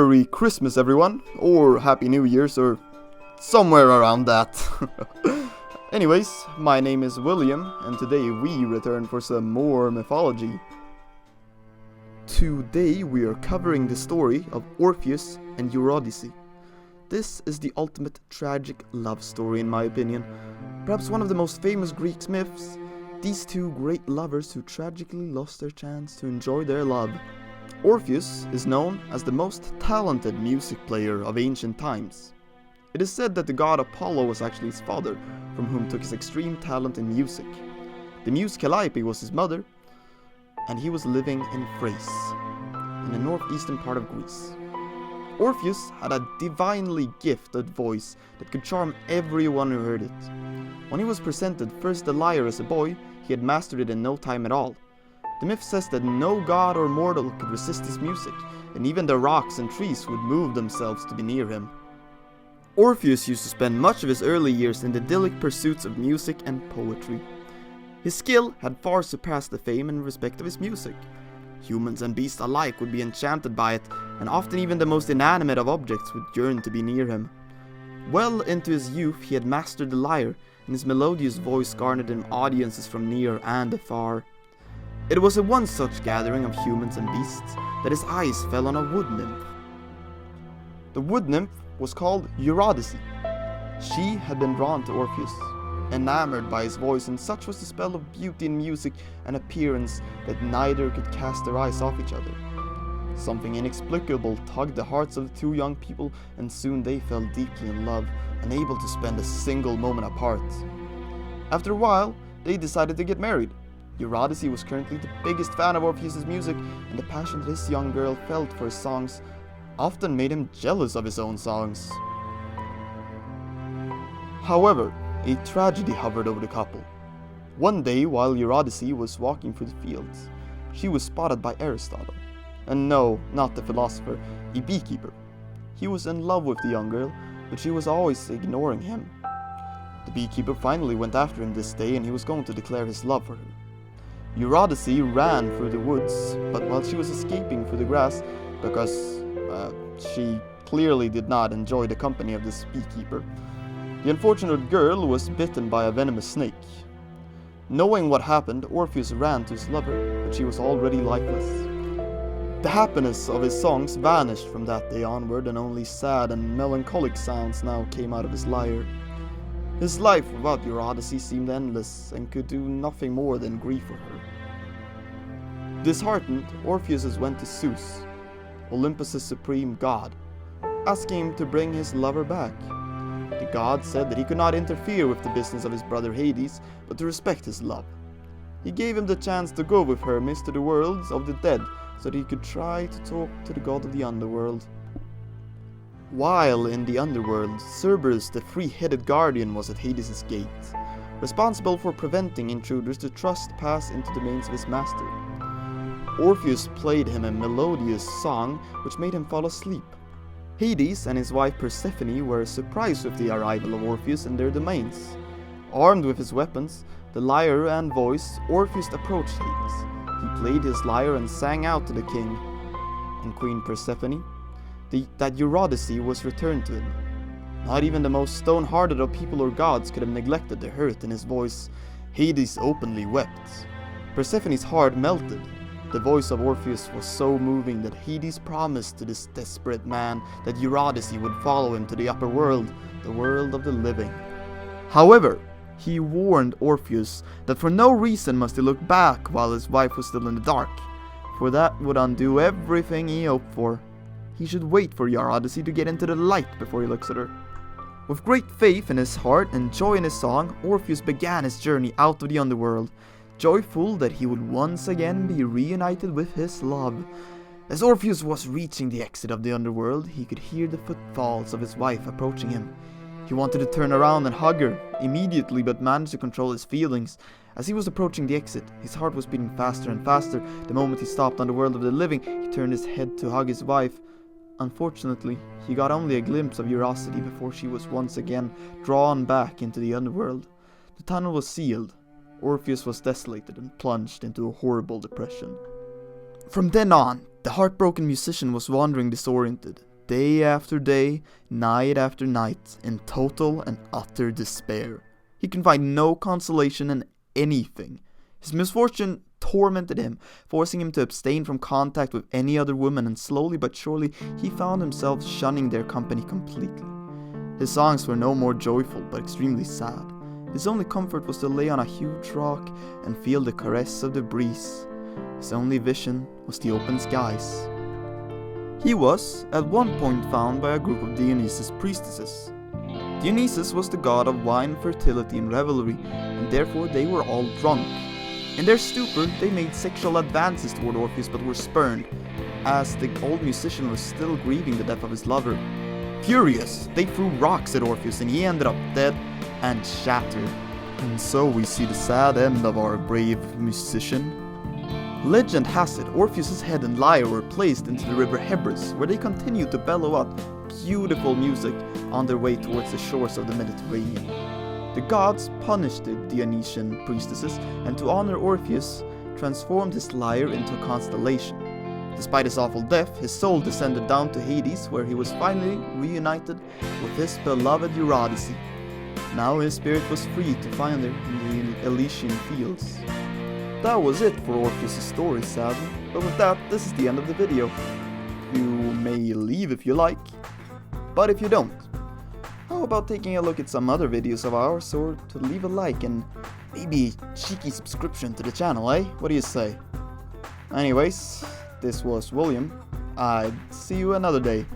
Merry Christmas, everyone, or Happy New Year's, or somewhere around that. Anyways, my name is William, and today we return for some more mythology. Today we are covering the story of Orpheus and Eurydice. This is the ultimate tragic love story in my opinion, perhaps one of the most famous Greek myths. These two great lovers who tragically lost their chance to enjoy their love. Orpheus is known as the most talented music player of ancient times. It is said that the god Apollo was actually his father, from whom took his extreme talent in music. The muse Calliope was his mother, and he was living in Thrace, in the northeastern part of Greece. Orpheus had a divinely gifted voice that could charm everyone who heard it. When he was presented first the lyre as a boy, he had mastered it in no time at all. The myth says that no god or mortal could resist his music, and even the rocks and trees would move themselves to be near him. Orpheus used to spend much of his early years in the idyllic pursuits of music and poetry. His skill had far surpassed the fame and respect of his music. Humans and beasts alike would be enchanted by it, and often even the most inanimate of objects would yearn to be near him. Well into his youth he had mastered the lyre, and his melodious voice garnered him audiences from near and afar. It was at one such gathering of humans and beasts that his eyes fell on a wood nymph. The wood nymph was called Eurydice. She had been drawn to Orpheus, enamored by his voice, and such was the spell of beauty and music and appearance that neither could cast their eyes off each other. Something inexplicable tugged the hearts of the two young people, and soon they fell deeply in love, unable to spend a single moment apart. After a while, they decided to get married. Eurydice was currently the biggest fan of Orpheus' music, and the passion that this young girl felt for his songs often made him jealous of his own songs. However, a tragedy hovered over the couple. One day, while Eurydice was walking through the fields, she was spotted by Aristotle. And no, not the philosopher, a beekeeper. He was in love with the young girl, but she was always ignoring him. The beekeeper finally went after him this day, and he was going to declare his love for her. Eurydice ran through the woods, but while she was escaping through the grass, because she clearly did not enjoy the company of this beekeeper, the unfortunate girl was bitten by a venomous snake. Knowing what happened, Orpheus ran to his lover, but she was already lifeless. The happiness of his songs vanished from that day onward, and only sad and melancholic sounds now came out of his lyre. His life without Eurydice seemed endless, and could do nothing more than grieve for her. Disheartened, Orpheus went to Zeus, Olympus' supreme god, asking him to bring his lover back. The god said that he could not interfere with the business of his brother Hades, but to respect his love. He gave him the chance to go with Hermes to the worlds of the dead, so that he could try to talk to the god of the underworld. While in the underworld, Cerberus, the three-headed guardian, was at Hades' gate, responsible for preventing intruders to trespass into the domains of his master. Orpheus played him a melodious song which made him fall asleep. Hades and his wife Persephone were surprised with the arrival of Orpheus in their domains. Armed with his weapons, the lyre and voice, Orpheus approached Hades. He played his lyre and sang out to the king and Queen Persephone that Eurydice was returned to him. Not even the most stone-hearted of people or gods could have neglected the hurt in his voice. Hades openly wept. Persephone's heart melted. The voice of Orpheus was so moving that Hades promised to this desperate man that Eurydice would follow him to the upper world, the world of the living. However, he warned Orpheus that for no reason must he look back while his wife was still in the dark, for that would undo everything he hoped for. He should wait for Eurydice to get into the light before he looks at her. With great faith in his heart and joy in his song, Orpheus began his journey out of the underworld, joyful that he would once again be reunited with his love. As Orpheus was reaching the exit of the underworld, he could hear the footfalls of his wife approaching him. He wanted to turn around and hug her immediately, but managed to control his feelings. As he was approaching the exit, his heart was beating faster and faster. The moment he stopped on the world of the living, he turned his head to hug his wife. Unfortunately, he got only a glimpse of Eurydice before she was once again drawn back into the underworld. The tunnel was sealed. Orpheus was desolated and plunged into a horrible depression. From then on, the heartbroken musician was wandering disoriented. day after day, night after night, in total and utter despair. He can find no consolation in anything. His misfortune tormented him, forcing him to abstain from contact with any other woman, and slowly but surely he found himself shunning their company completely. His songs were no more joyful, but extremely sad. His only comfort was to lay on a huge rock and feel the caress of the breeze. His only vision was the open skies. He was, at one point, found by a group of Dionysus' priestesses. Dionysus was the god of wine, fertility, and revelry, and therefore they were all drunk. In their stupor, they made sexual advances toward Orpheus but were spurned, as the old musician was still grieving the death of his lover. Furious, they threw rocks at Orpheus and he ended up dead and shattered. And so we see the sad end of our brave musician. Legend has it Orpheus' head and lyre were placed into the river Hebrus, where they continued to bellow out beautiful music on their way towards the shores of the Mediterranean. The gods punished the Dionysian priestesses, and to honor Orpheus, transformed his lyre into a constellation. Despite his awful death, his soul descended down to Hades, where he was finally reunited with his beloved Eurydice. Now his spirit was free to find her in the Elysian fields. That was it for Orpheus' story, sadly, but with that, this is the end of the video. You may leave if you like, but if you don't, how about taking a look at some other videos of ours, or to leave a like and maybe a cheeky subscription to the channel, eh? What do you say? Anyways, this was William. I'd see you another day.